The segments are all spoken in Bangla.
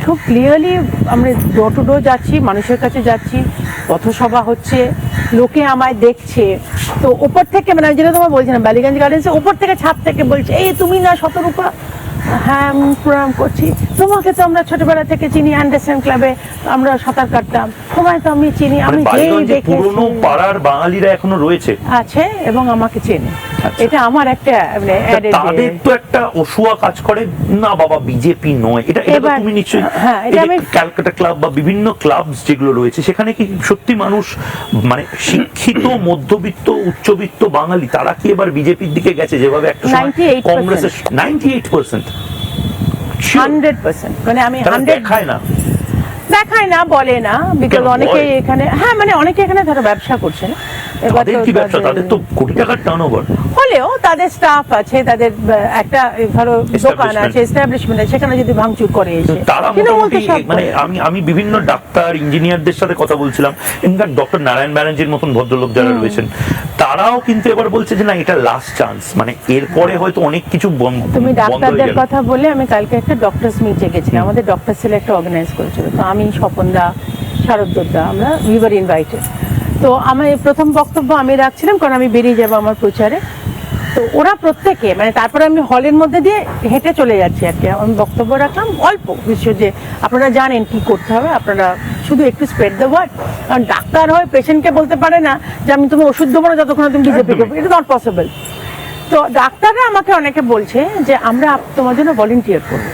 খুব ক্লিয়ারলি আমরা ডোর টু ডোর যাচ্ছি, মানুষের কাছে যাচ্ছি, পথসভা হচ্ছে, লোকে আমায় দেখছে। তো ওপর থেকে মানে যেটা তোমার বলছিলাম বালিগঞ্জ গার্ডেন্সে ওপর থেকে ছাদ থেকে বলছে এই তুমি না শতরূপা? হ্যাঁ আমি প্রণাম করছি। তোমাকে তো আমরা ছোটবেলা থেকে চিনি, অ্যান্ডারসন ক্লাবে আমরা সাঁতার কাটতাম, তোমায় তো আমি চিনি, আমি যেই দেখেছি। পুরনো পাড়ার বাঙালিরা এখনো রয়েছে আছে এবং আমাকে চেনে। এটা আমার একটা মানে তাদের তো একটা অসুয়া কাজ করে না বাবা বিজেপি নয় এটা, এটা তুমি নিশ্চয়ই ক্যালকাটা ক্লাব বা বিভিন্ন ক্লাব যেগুলো রয়েছে সেখানে কি সত্যি মানুষ মানে শিক্ষিত মধ্যবিত্ত উচ্চবিত্ত বাঙালি তারা কি এবার বিজেপির দিকে গেছে যেভাবে একটা কংগ্রেসের 98%? 100%, মানে আমি 100 দেখায় না বলে না, বিকজ অনেকে এখানে হ্যাঁ মানে অনেকে এখানে ধরো ব্যবসা করছে না, তাদের কি ব্যবসা, তাদের তো কোটি টাকার টার্নওভার, হলেও তাদের স্টাফ আছে, তাদের একটা ধরো দোকান আছে, এস্টাবলিশমেন্ট আছে, সেখানে যদি ভাঙচুর করে এসে তারা মোটামুটি মানে আমি বিভিন্ন ডাক্তার ইঞ্জিনিয়ারদের সাথে কথা বলছিলাম, ইনফ্যাক্ট ডক্টর নারায়ণ ব্যানার্জির মতন ভদ্রলোক যারা রয়েছেন তারাও কিন্তু এবার বলছে যে না এটা লাস্ট চান্স, মানে এরপরে হয়তো অনেক কিছু বন্ধ। তুমি ডাক্তারদের কথা বলে আমি কালকে একটা ডক্টরস মিটে গেছিলাম, আমাদের ডক্টর সেল একটা অর্গানাইজ করেছিল, তো আমি স্বপনদা শারদদা আমরা উই ওয়ার ইনভাইটেড। তো আমি প্রথম বক্তব্য আমি রাখছিলাম কারণ আমি বেরিয়ে যাবো আমার প্রচারে, তো ওরা প্রত্যেকে মানে তারপরে আমি হলের মধ্যে দিয়ে হেঁটে চলে যাচ্ছি আর কি, আমি বক্তব্য রাখলাম অল্প বিষয় যে আপনারা জানেন কি করতে হবে, আপনারা শুধু একটু স্প্রেড দ্য ওয়ার্ড, কারণ ডাক্তার হয় পেশেন্টকে বলতে পারে না যে আমি তুমি ওষুধ দেবো না যতক্ষণ তুমি বিজেপি করবো, এটা নট পসিবল। তো ডাক্তাররা আমাকে অনেকে বলছে যে আমরা তোমার জন্য ভলেন্টিয়ার করবো,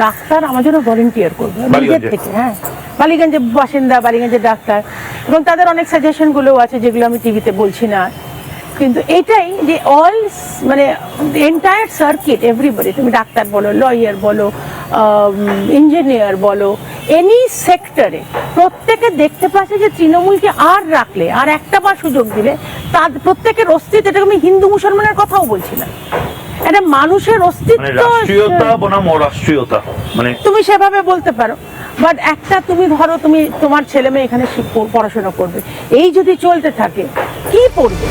ডাক্তার আমার জন্য ভলেন্টিয়ার করবো নিজের থেকে। হ্যাঁ বালিগঞ্জের বাসিন্দা, বালিগঞ্জের ডাক্তার, এবং তাদের অনেক সাজেশনগুলোও আছে যেগুলো আমি টিভিতে বলছি না, কিন্তু এটাই যে অল মানে এন্টায়ার সার্কিট এভরিবডি, তুমি ডাক্তার বলো, লয়ার বলো, ইঞ্জিনিয়ার বলো, এনি সেক্টরে প্রত্যেকে দেখতে পাচ্ছে যে তৃণমূলকে আর রাখলে আর একটা বার সুযোগ দিলে তার প্রত্যেকের অস্তিত্ব, এটা আমি হিন্দু মুসলমানের কথাও বলছি না, এটা মানুষের অস্তিত্ব, মানে তুমি সেভাবে বলতে পারো, বাট একটা তুমি ধরো তুমি তোমার ছেলে মেয়ে এখানে পড়াশোনা করবে, এই যদি চলতে থাকে কি পড়বে?